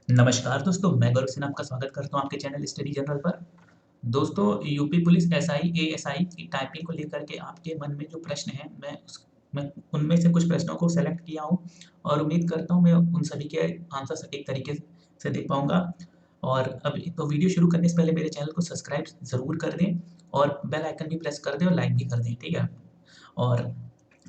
नमस्कार दोस्तों, मैं गौरव सिन्हा आपका स्वागत करता हूँ आपके चैनल स्टडी जनरल पर। दोस्तों, यूपी पुलिस एसआई, एएसआई की टाइपिंग को लेकर के आपके मन में जो प्रश्न हैं, मैं उनमें से कुछ प्रश्नों को सेलेक्ट किया हूँ और उम्मीद करता हूँ मैं उन सभी के आंसर सटीक तरीके से दे पाऊँगा। और अभी तो वीडियो शुरू करने से पहले मेरे चैनल को सब्सक्राइब ज़रूर कर दें और बेल आइकन भी प्रेस कर दें और लाइक भी कर दें, ठीक है? और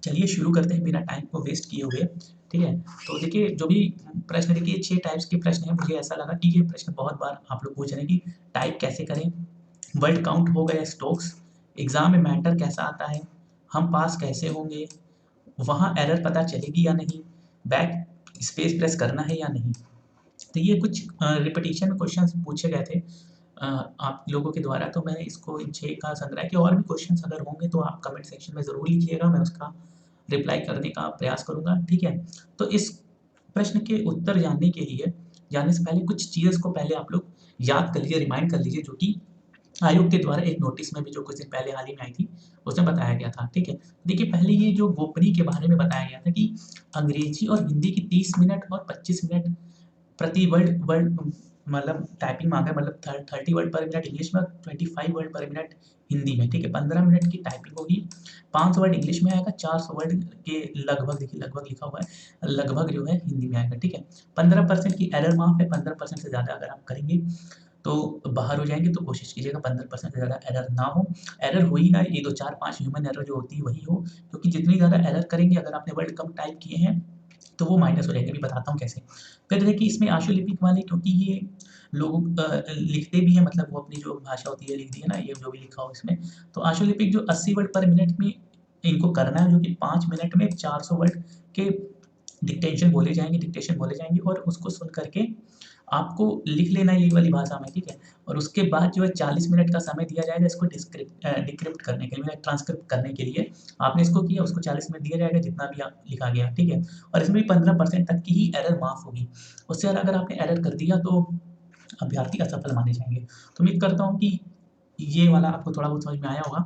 चलिए शुरू करते हैं बिना टाइम को वेस्ट किए हुए, ठीक है? तो देखिए, जो भी प्रश्न, देखिए 6 टाइप्स के प्रश्न हैं। मुझे ऐसा लगा कि ये प्रश्न बहुत बार आप लोग पूछ रहे हैं कि टाइप कैसे करें, वर्ड काउंट हो गए स्ट्रोक्स, एग्ज़ाम में मैटर कैसा आता है, हम पास कैसे होंगे, वहाँ एरर पता चलेगी या नहीं, बैक स्पेस प्रेस करना है या नहीं। तो ये कुछ रिपीटिशन में क्वेश्चंस पूछे गए थे आप लोगों के द्वारा, तो मैंने इसको इन 6 का संग्रह किया। और भी क्वेश्चंस अगर होंगे तो आप कमेंट सेक्शन में ज़रूर लिखिएगा, मैं उसका रिप्लाई करने का प्रयास करूँगा, ठीक है? तो इस प्रश्न के उत्तर जानने से पहले कुछ चीज़ को पहले आप लोग याद कर लीजिए, रिमाइंड कर लीजिए, जो कि आयोग के द्वारा एक नोटिस में भी जो कुछ दिन पहले हाल ही में आई थी, उसमें बताया गया था, ठीक है? देखिए, पहले ये जो गोपनीय के बारे में बताया गया था कि अंग्रेजी और हिंदी की 30 मिनट और 25 मिनट प्रति वर्ड वर्ड मतलब टाइपिंग मांगा है, मतलब 30 वर्ड पर मिनट इंग्लिश में, 25 वर्ड पर मिनट हिंदी में, ठीक है? 15 मिनट की टाइपिंग होगी, 500 वर्ड इंग्लिश में आएगा, 400 वर्ड के लगभग, देखिए लगभग लिखा हुआ है, लगभग जो है हिंदी में आएगा, ठीक है? 15% की एरर माफ़ है, 15% से ज़्यादा अगर आप करेंगे तो बाहर हो जाएँगे, तो कोशिश कीजिएगा 15% से ज़्यादा एरर ना हो। एरर हो ही ना, ये 2, 4, 5 ह्यूमन एरर जो होती है वही हो, क्योंकि जितनी ज़्यादा एरर करेंगे, अगर आपने वर्ड कम टाइप किए हैं, तो वो माइनस हो जाएँगे, अभी बताता हूँ कैसे। फिर देखिए, इसमें आशुलिपिक वाले, क्योंकि ये लोग लिखते भी हैं, मतलब वो अपनी जो भाषा होती है लिख दी है ना, ये जो भी लिखा हो इसमें। तो आशुलिपिक जो 80 वर्ड पर मिनट में इनको करना है, जो कि 5 मिनट में 400 वर्ड के डिक्टेशन बोले जाएँगे और उसको सुन कर के आपको लिख लेना है, ये वाली भाषा में, ठीक है? और उसके बाद जो है 40 मिनट का समय दिया जाएगा इसको डिक्रिप्ट करने के लिए, मतलब ट्रांसक्रिप्ट करने के लिए। आपने इसको किया, उसको 40 मिनट दिया जाएगा, जितना भी आप लिखा गया, ठीक है? और इसमें भी 15% तक की ही एरर माफ़ होगी। उससे ज़्यादा अगर आपने एरर कर दिया तो अभ्यर्थी असफल माने जाएँगे। तो उम्मीद करता हूँ कि ये वाला आपको थोड़ा बहुत समझ में आया होगा,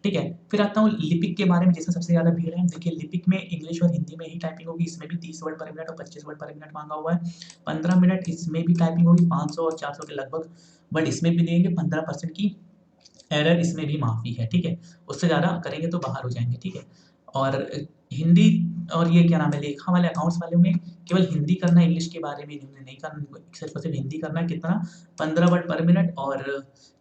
ठीक है? फिर आता हूँ लिपिक के बारे में, जिसमें सबसे ज़्यादा भीड़ है। देखिए, लिपिक में इंग्लिश और हिंदी में ही टाइपिंग होगी, इसमें भी 30 वर्ड पर मिनट और 25 वर्ड पर मिनट माँगा हुआ है। 15 मिनट इसमें भी टाइपिंग होगी, 500 और 400 के लगभग वर्ड इसमें भी देंगे, 15% की एरर इसमें भी माफ़ी है, ठीक है? उससे ज़्यादा करेंगे तो बाहर हो जाएँगे, ठीक है? और हिंदी और ये क्या नाम है, लेखा वाले अकाउंट्स वाले में केवल हिंदी करना है, इंग्लिश के बारे में इन्होंने नहीं करना, सिर्फ़ और सिर्फ़ हिंदी करना है। कितना? 15 वर्ड पर मिनट, और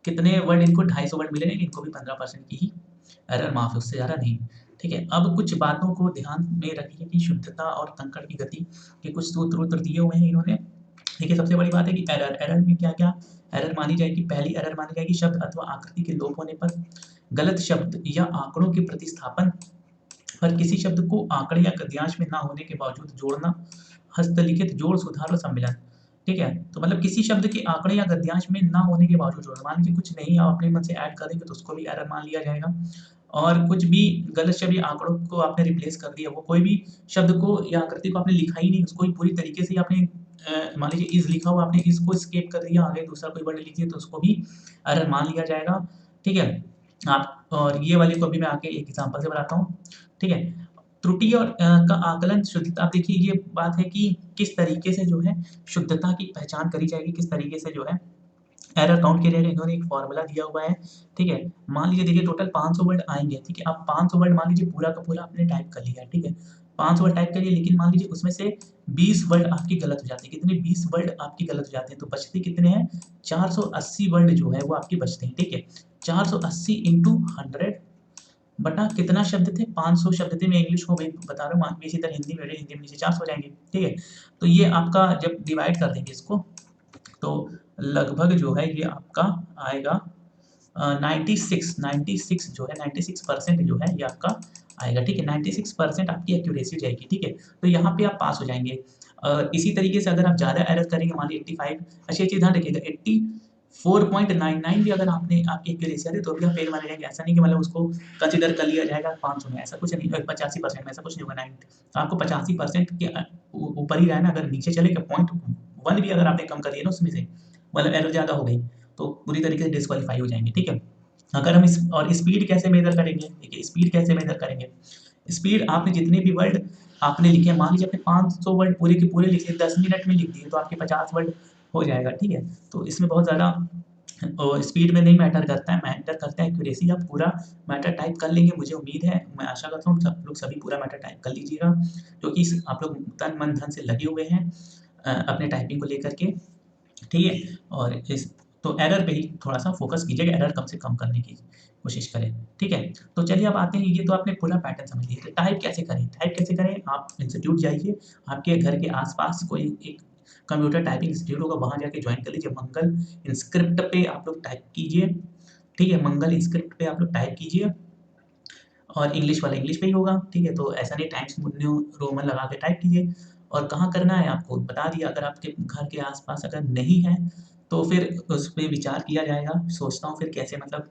कितने वर्ड इनको 250 वर्ड मिलेंगे, इनको भी 15% की ही एरर माफ़ है, उससे ज़्यादा नहीं, ठीक है? अब कुछ बातों को ध्यान में रखिए कि शुद्धता और तंकड़ की गति के कुछ सूत्र-वूत्र दिए हुए हैं इन्होंने। देखिए, सबसे बड़ी बात है कि एरर, एरर में क्या-क्या एरर मानी जाएगी। पहली एरर मानी जाएगी शब्द अथवा आकृति के लोप होने पर, गलत शब्द या आँकड़ों के प्रतिस्थापन पर, किसी शब्द को आँकड़े या गद्यांश में ना होने के बावजूद जोड़ना, हस्तलिखित जोड़, सुधार और सम्मिलन, ठीक है? तो मतलब किसी शब्द के आँकड़े या गद्यांश में ना होने के बावजूद जोड़ना, मान लीजिए कुछ नहीं आप अपने मन से ऐड कर देंगे तो उसको भी एरर मान लिया जाएगा। और कुछ भी गलत शब्द या आँकड़ों को आपने रिप्लेस कर दिया, वो कोई भी शब्द को या आकृति को आपने लिखा ही नहीं, उसको ही पूरी तरीके से ही आपने मान लीजिए इज़ लिखा हुआ, आपने इज़ को स्किप कर दिया, आगे दूसरा कोई वर्ड लिख दिया, तो उसको भी एरर मान लिया जाएगा, ठीक है? आप और ये वाले को अभी मैं आगे एक एग्ज़ाम्पल से बताता हूँ, ठीक है? त्रुटि और का आकलन, शुद्धता। अब देखिए, ये बात है कि किस तरीके से जो है शुद्धता की पहचान करी जाएगी, किस तरीके से जो है एरर काउंट के लिए इन्होंने एक फ़ॉर्मूला दिया हुआ है, ठीक है? मान लीजिए, देखिए टोटल 500 वर्ड आएँगे, ठीक है? अब 500 वर्ड मान लीजिए पूरा का पूरा आपने टाइप कर लिया है, ठीक है? 500 वर्ड टाइप करिए, लेकिन मान लीजिए उसमें से 20 वर्ड आपके गलत हो जाते हैं। कितने? 20 वर्ड आपके गलत हो जाते हैं, तो बचते कितने हैं? 480 वर्ड जो है वो आपके बचते हैं, ठीक है? 480 इंटू 100 बटा कितना शब्द थे? 500 शब्द थे। मैं इंग्लिश को वही बता रहा हूँ, मान इसी तरह हिंदी में, हिंदी में नीचे 400 हो जाएँगे, ठीक है? तो ये आपका जब डिवाइड कर देंगे इसको, तो लगभग जो है ये आपका आएगा 96 जो है, 96% जो है ये आपका आएगा, ठीक है? 96% आपकी एक्यूरेसी जाएगी, ठीक है? तो यहाँ पे आप पास हो जाएँगे। इसी तरीके से अगर आप ज़्यादा एरर करेंगे, मान लीजिए 85, अच्छा, एक चीज़ ध्यान रखिएगा, 84.99 भी अगर आपने आपकी एक्यूरेसी आ रही है, तो भी आप फेल माने जाएँगे। ऐसा नहीं कि मतलब उसको कंसीडर कर लिया जाएगा 500 में, ऐसा कुछ नहीं, 85% में ऐसा कुछ नहीं होगा। आपको 85% के ऊपर ही रहना, अगर नीचे चले गए, 0.1 भी अगर आपने कम कर दिया ना उसमें से, मतलब एरर ज़्यादा हो गई, तो पूरी तरीके से डिस्क्वालीफाई हो जाएँगे, ठीक है? अगर हम इस और स्पीड कैसे मेज़र करेंगे? देखिए, स्पीड कैसे मेज़र करेंगे? स्पीड, आपने जितने भी वर्ड आपने लिखे, मान लीजिए आपने 500 वर्ड पूरे के पूरे लिखे, 10 मिनट में लिख दिए तो आपके 50 वर्ड हो जाएगा, ठीक है। तो इसमें बहुत ज़्यादा स्पीड में नहीं मैटर करता है, मैटर करता है एक्यूरेसी। आप पूरा मैटर टाइप कर लेंगे, मुझे उम्मीद है, मैं आशा करता हूँ सब लोग सभी पूरा मैटर टाइप कर लीजिएगा, क्योंकि आप लोग तन मन धन से लगे हुए हैं अपने टाइपिंग को लेकर के, ठीक है। और इस तो एरर पे ही थोड़ा-सा फ़ोकस कीजिएगा, एरर कम से कम करने की कोशिश करें, ठीक है। तो चलिए अब आते हैं, ये तो आपने पूरा पैटर्न समझ लिया। तो टाइप कैसे करें? टाइप कैसे करें? आप इंस्टीट्यूट जाइए, आपके घर के आस-पास कोई एक कंप्यूटर टाइपिंग इंस्टीट्यूट होगा, वहाँ जाके जॉइन कर लीजिए। मंगल इंस्क्रिप्ट पे आप लोग टाइप कीजिए, ठीक है। मंगल इंस्क्रिप्ट पे आप लोग टाइप कीजिए, और इंग्लिश वाला इंग्लिश पे ही होगा, ठीक है। तो ऐसा नहीं टाइम्स न्यू रोमन लगा के टाइप कीजिए। और कहाँ करना है आपको बता दिया, अगर आपके घर के आस-पास अगर नहीं है, तो फिर उस पे विचार किया जाएगा। सोचता हूँ फिर कैसे मतलब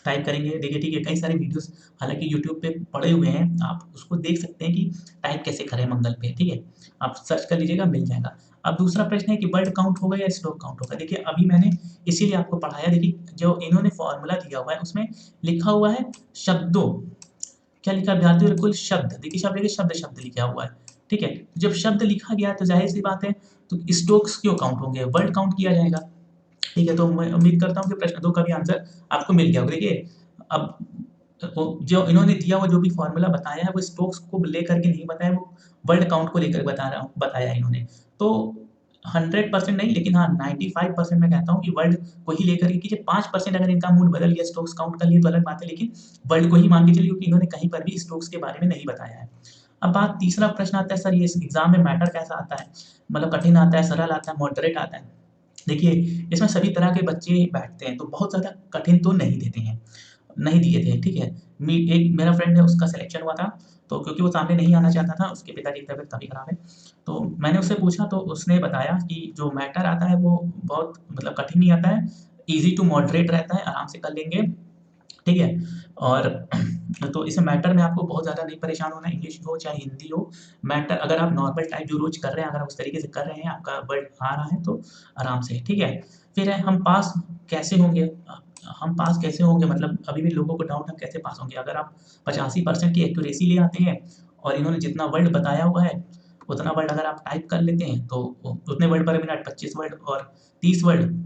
टाइप करेंगे। देखिए, ठीक है, कई सारे वीडियोज़ हालाँकि यूट्यूब पे पड़े हुए हैं, आप उसको देख सकते हैं कि टाइप कैसे करें मंगल पे, ठीक है। आप सर्च कर लीजिएगा, मिल जाएगा। अब दूसरा प्रश्न है कि वर्ड काउंट होगा या स्ट्रोक काउंट होगा? देखिए, अभी मैंने इसीलिए आपको पढ़ाया, देखिए जो इन्होंने फ़ॉर्मूला दिया हुआ है उसमें लिखा हुआ है शब्दों, क्या लिखा है विद्यार्थियों? कुल शब्द, देखिए शब्द देखिए, शब्द लिखा हुआ है, ठीक है। जब शब्द लिखा गया है तो ज़ाहिर-सी बात है, तो स्ट्रोक्स क्यों काउंट होंगे? वर्ड काउंट किया जाएगा, ठीक है। तो मैं उम्मीद करता हूँ कि प्रश्न 2 का भी आंसर आपको मिल गया होगा। देखिए, अब वो जो इन्होंने दिया हुआ जो भी फ़ॉर्मूला बताया है, वो स्ट्रोक्स को लेकर के नहीं बताया, वो वर्ड काउंट को लेकर बताया है इन्होंने। तो 100% नहीं, लेकिन हाँ 95% मैं कहता हूँ कि वर्ड को ही लेकर के कीजिए। 5% अगर इनका मूड बदल गया स्ट्रोक्स काउंट कर लिए तो अलग बात है, लेकिन वर्ड को ही मान के चलिए, क्योंकि इन्होंने कहीं पर भी स्ट्रोक्स के बारे में नहीं बताया है। अब बात तीसरा प्रश्न आता है, सर ये इस एग्ज़ाम में मैटर कैसा आता है? मतलब कठिन आता है, सरल आता है, मॉडरेट आता है? देखिए, इसमें सभी तरह के बच्चे बैठते हैं, तो बहुत ज़्यादा कठिन तो नहीं देते हैं, नहीं दिए थे, ठीक है। एक मेरा फ्रेंड है, उसका सिलेक्शन हुआ था, तो क्योंकि वो सामने नहीं आना चाहता था, उसके पिताजी की तबीयत काफ़ी खराब है। तो मैंने उससे पूछा, तो उसने बताया कि जो मैटर आता है वो बहुत मतलब कठिन नहीं आता है, ईज़ी टू मॉडरेट रहता है, आराम से कर लेंगे, ठीक है। और तो इस मैटर में आपको बहुत ज़्यादा नहीं परेशान होना है, इंग्लिश हो चाहे हिंदी हो। मैटर अगर आप नॉर्मल टाइप जो रोज़ कर रहे हैं, अगर आप उस तरीके से कर रहे हैं, आपका वर्ड आ रहा है तो आराम से, ठीक है। फिर है हम पास कैसे होंगे? हम पास कैसे होंगे, मतलब अभी भी लोगों को डाउट, हम कैसे पास होंगे? अगर आप 85% की एक्यूरेसी ले आते हैं और इन्होंने जितना वर्ड बताया हुआ है, उतना वर्ड अगर आप टाइप कर लेते हैं, तो उतने वर्ड पर मिनट 25 वर्ड और 30 वर्ड,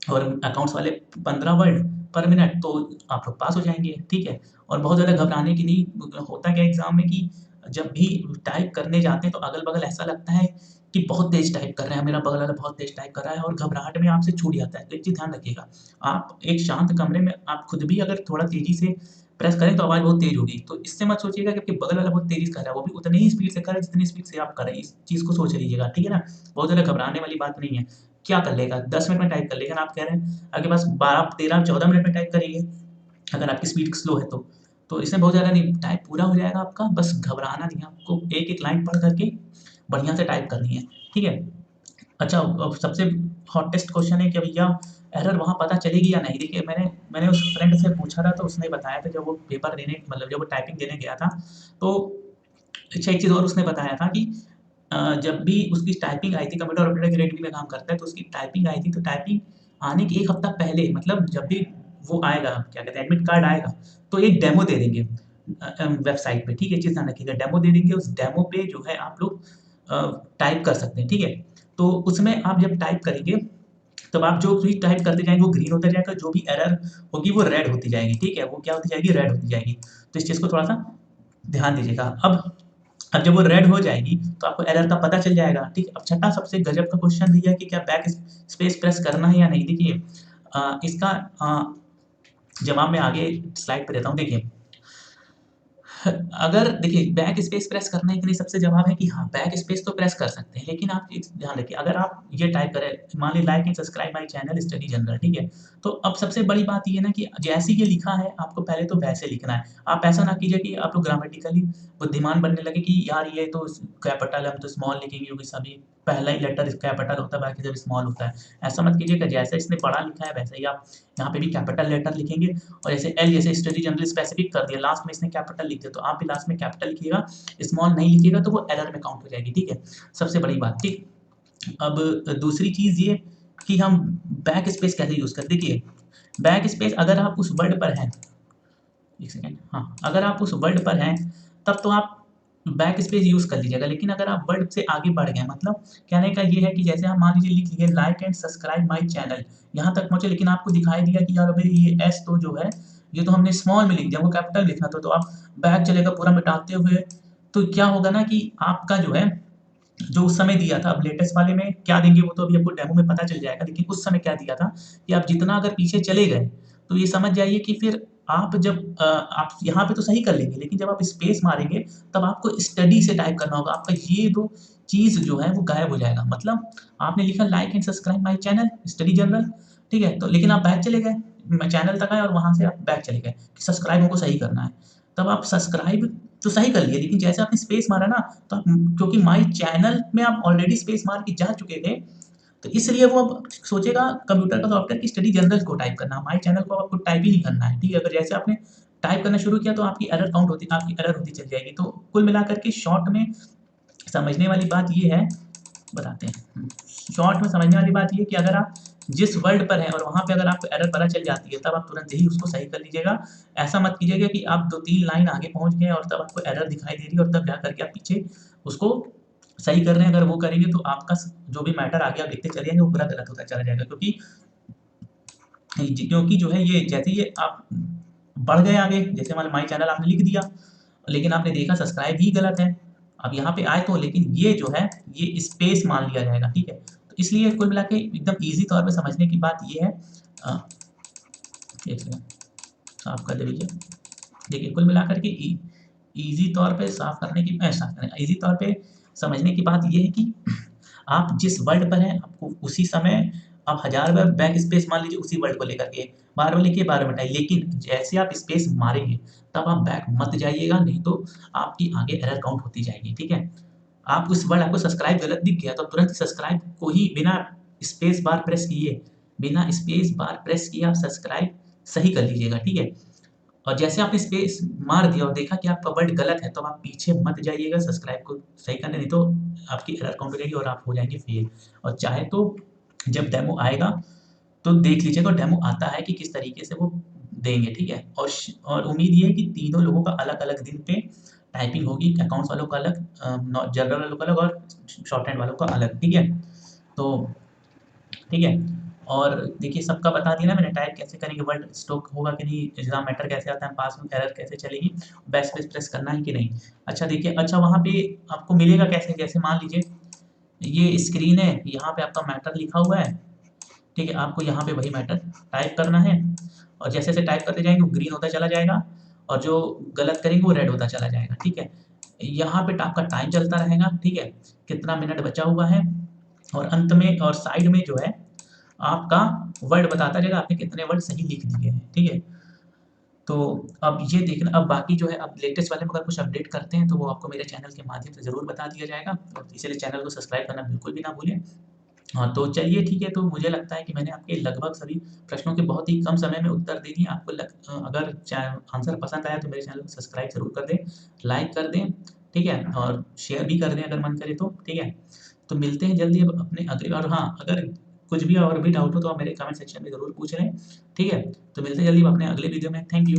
और अकाउंट्स वाले 15 वर्ड पर मिनट, तो आप लोग पास हो जाएँगे, ठीक है। और बहुत ज़्यादा घबराने की नहीं, होता क्या है एग्ज़ाम में कि जब भी टाइप करने जाते हैं तो अगल-बगल ऐसा लगता है कि बहुत तेज़ टाइप कर रहे हैं, मेरा बगल वाला बहुत तेज़ टाइप कर रहा है, और घबराहट में आपसे छूट जाता है। तो एक चीज़ ध्यान रखिएगा, आप एक शांत कमरे में आप खुद भी अगर थोड़ा तेज़ी से प्रेस करें तो आवाज़ बहुत तेज़ होगी। तो इससे मत सोचिएगा कि आपके बगल वाला बहुत तेज़ी से कर रहा है, वो भी उतनी ही स्पीड से कर रहा है जितनी स्पीड से आप कर रहे हैं। इस चीज़ को सोच लीजिएगा, ठीक है ना? बहुत ज़्यादा घबराने वाली बात नहीं है। क्या कर लेगा? 10 मिनट में टाइप कर लेगा ना, आप कह रहे हैं आपके पास 12, 13, 14 मिनट में टाइप करेंगे, अगर आपकी स्पीड स्लो है तो। तो इसमें बहुत ज़्यादा नहीं, टाइप पूरा हो जाएगा आपका, बस घबराना नहीं है आपको, एक-एक लाइन पढ़ कर के बढ़िया से टाइप करनी है, ठीक है? अच्छा, अब सबसे हॉटेस्ट क्वेश्चन है कि भैया एरर वहाँ पता चलेगी या नहीं? देखिए, मैंने मैंने उस फ्रेंड से पूछा था, तो उसने बताया था, जब वो पेपर देने मतलब जब वो टाइपिंग देने गया था, तो अच्छा एक चीज़ और उसने बताया था कि जब भी उसकी टाइपिंग आई थी, कंप्यूटर ऑपरेटर ग्रेड बी में काम करता है, तो उसकी टाइपिंग आई थी, तो टाइपिंग आने के 1 हफ्ता पहले, मतलब जब भी वो आएगा, क्या कहते हैं, एडमिट कार्ड आएगा, तो एक डेमो दे देंगे वेबसाइट पे, ठीक है? ये चीज़ ध्यान रखिएगा, डेमो दे देंगे, उस डेमो पे जो है आप लोग टाइप कर सकते हैं, ठीक है? तो उसमें आप जब टाइप करेंगे, तब आप जो भी टाइप करते जाएँगे वो ग्रीन होता जाएगा, जो भी एरर होगी वो रेड होती जाएगी, ठीक है? वो क्या होती जाएगी? रेड होती जाएगी। तो इस चीज़ को थोड़ा-सा ध्यान दीजिएगा। अब जब वो रेड हो जाएगी, तो आपको एरर का पता चल जाएगा, ठीक है? अब छठा सबसे गज़ब का क्वेश्चन दिया है कि क्या बैक स्पेस प्रेस करना है या नहीं? देखिए, इसका जवाब मैं आगे स्लाइड पे देता हूँ। देखिए, अगर देखिए बैक स्पेस प्रेस करने के लिए सबसे जवाब है कि हाँ, बैक स्पेस तो प्रेस कर सकते हैं, लेकिन आप एक ध्यान रखिए, अगर आप ये टाइप करें, मान लीजिए like and subscribe my channel study general, ठीक है? तो अब सबसे बड़ी बात ये है ना कि जैसे ये लिखा है, आपको पहले तो वैसे लिखना है। आप ऐसा ना कीजिए कि आप लोग ग्रामेटिकली बुद्धिमान बनने लगे कि यार ये तो कैपिटल है, हम तो स्मॉल लिखेंगे, क्योंकि सभी पहला ही लेटर कैपिटल होता है, बाकी सब स्मॉल होता है। ऐसा मत कीजिएगा, जैसे इसने बड़ा लिखा है वैसे ही आप यहाँ पे भी कैपिटल लेटर लिखेंगे, और जैसे एल जैसे स्टडी जनरल स्पेसिफिक कर दिया, लास्ट में इसने कैपिटल लिख दिया, तो आप भी लास्ट में कैपिटल लिखिएगा, स्मॉल नहीं लिखिएगा तो वो एरर में काउंट हो जाएगी, ठीक है? सबसे बड़ी बात, ठीक। अब दूसरी चीज़ ये कि हम बैक स्पेस कैसे यूज़ करें? देखिए, बैक स्पेस अगर आप उस वर्ड पर हैं, 1 सेकंड, हाँ, अगर आप उस वर्ड पर हैं, तब तो आप बैक स्पेस यूज़ कर लीजिएगा। लेकिन अगर आप वर्ड से आगे बढ़ गए, मतलब कहने का ये है कि जैसे आप मान लीजिए लिख लिए like and subscribe my channel, यहाँ तक पहुँचे, लेकिन आपको दिखाई दिया कि यार अबे ये एस तो जो है ये तो हमने स्मॉल में लिख दिया, वो कैपिटल लिखना था, तो आप बैक चलेगा पूरा मिटाते हुए, तो क्या होगा ना कि आपका जो है जो उस समय दिया था, अब लेटेस्ट वाले में क्या देंगे वो तो अभी आपको डेमो में पता चल जाएगा, लेकिन उस समय क्या दिया था कि आप जितना अगर पीछे चले गए तो ये समझ जाइए कि फिर आप जब आप यहाँ पे तो सही कर लेंगे, लेकिन जब आप स्पेस मारेंगे तब आपको स्टडी से टाइप करना होगा, आपका ये दो चीज़ जो है वो गायब हो जाएगा। मतलब आपने लिखा like and subscribe my channel study general, ठीक है, तो लेकिन आप बैक चले गए, चैनल तक आए और वहाँ से आप बैक चले गए कि सब्सक्राइब हमको सही करना है, तब आप सब्सक्राइब तो सही कर लिए, लेकिन जैसे आपने स्पेस मारा ना, तो आप क्योंकि माई चैनल में आप ऑलरेडी स्पेस मार के जा चुके थे, तो इसलिए वो अब सोचेगा कंप्यूटर का सॉफ्टवेयर की स्टडी जनरल को टाइप करना, माई चैनल को आपको टाइप ही नहीं करना है, ठीक है। अगर जैसे आपने टाइप करना शुरू किया तो आपकी एरर काउंट होती, आपकी एरर होती चली जाएगी। तो कुल मिलाकर के शॉर्ट में समझने वाली बात ये है, बताते हैं। शॉर्ट में समझने वाली बात ये है कि अगर आप जिस वर्ड पर हैं और वहाँ पे अगर आपको एरर पता चल जाती है, तब आप तुरंत ही उसको सही कर लीजिएगा। ऐसा मत कीजिएगा कि आप 2-3 लाइन आगे पहुँच गए और तब आपको एरर दिखाई दे रही है और तब जा करके आप पीछे उसको सही कर रहे हैं। अगर वो करेंगे तो आपका जो भी मैटर आगे आप लिखते चले जाएँगे वो पूरा गलत होता चला जाएगा, क्योंकि जो है ये जैसे ही आप बढ़ गए आगे, जैसे मान लो माई चैनल आपने लिख दिया, लेकिन आपने देखा सब्सक्राइब ही गलत है। अब यहाँ पे आए तो लेकिन ये जो है ये स्पेस मान लिया जाएगा, ठीक है। तो इसलिए कुल मिला के एकदम ईज़ी तौर पे समझने की बात ये है, एक सेकंड साफ कर दीजिए। देखिए कुल मिलाकर के ईज़ी तौर पे ईज़ी तौर पे समझने की बात ये है कि आप जिस वर्ड पर हैं आपको उसी समय आप 1000 बार बैक स्पेस मान लीजिए उसी वर्ड को लेकर के, बार-बार लिखिए, बार-बार मिटाइए, लेकिन जैसे आप स्पेस मारेंगे तब आप बैक मत जाइएगा, नहीं तो आपकी आगे एरर काउंट होती जाएगी, ठीक है। आप उस वर्ड आपको सब्सक्राइब गलत दिख गया तो तुरंत सब्सक्राइब को ही बिना स्पेस बार प्रेस किए, बिना स्पेस बार प्रेस किए आप सब्सक्राइब सही कर लीजिएगा, ठीक है। और जैसे आपने स्पेस मार दिया और देखा कि आपका वर्ड गलत है, तो आप पीछे मत जाइएगा सब्सक्राइब को सही करने, नहीं तो आपकी एरर काउंट हो जाएगी और आप हो जाएँगे फेल। और चाहे तो जब डेमो आएगा तो देख लीजिएगा डेमो आता है कि किस तरीके से वो देंगे, ठीक है। और उम्मीद ये है कि तीनों लोगों का अलग-अलग दिन पे टाइपिंग होगी, अकाउंट्स वालों का अलग, जनरल वालों का अलग और शॉर्ट हैंड वालों का अलग, ठीक है। तो ठीक है। और देखिए सबका बता दिया ना मैंने, टाइप कैसे करेंगे, वर्ड स्टॉक होगा कि नहीं, एग्ज़ाम मैटर कैसे आता है, पास में एरर कैसे चलेगी, बैक स्पेस प्रेस करना है कि नहीं। अच्छा देखिए, अच्छा वहाँ पे आपको मिलेगा कैसे, जैसे मान लीजिए ये स्क्रीन है, यहाँ पे आपका मैटर लिखा हुआ है, ठीक है। आपको यहाँ पे वही मैटर टाइप करना है और जैसे-जैसे टाइप करते जाएँगे वो ग्रीन होता चला जाएगा और जो गलत करेंगे वो रेड होता चला जाएगा, ठीक है। यहाँ पे आपका टाइम चलता रहेगा, ठीक है, कितना मिनट बचा हुआ है, और अंत में और साइड में जो है आपका वर्ड बताता जाएगा आपने कितने वर्ड सही लिख दिए हैं, ठीक है। तो अब ये देखना, अब बाकी जो है अब लेटेस्ट वाले में अगर कुछ अपडेट करते हैं तो वो आपको मेरे चैनल के माध्यम से ज़रूर बता दिया जाएगा, और इसीलिए चैनल को सब्सक्राइब करना बिल्कुल भी ना भूलें। हाँ, तो चलिए ठीक है, तो मुझे लगता है कि मैंने आपके लगभग सभी प्रश्नों के बहुत ही कम समय में उत्तर दे दिए। आपको अगर आंसर पसंद आया तो मेरे चैनल को सब्सक्राइब ज़रूर कर दें, लाइक कर दें, ठीक है? और शेयर भी कर दें अगर मन करे तो, ठीक है? तो मिलते हैं जल्दी अब अपने अगले, और हाँ, अगर कुछ भी और भी डाउट हो तो आप मेरे कमेंट सेक्शन में ज़रूर पूछ लें, ठीक है? तो मिलते हैं जल्दी अपने अगले वीडियो में। Thank you.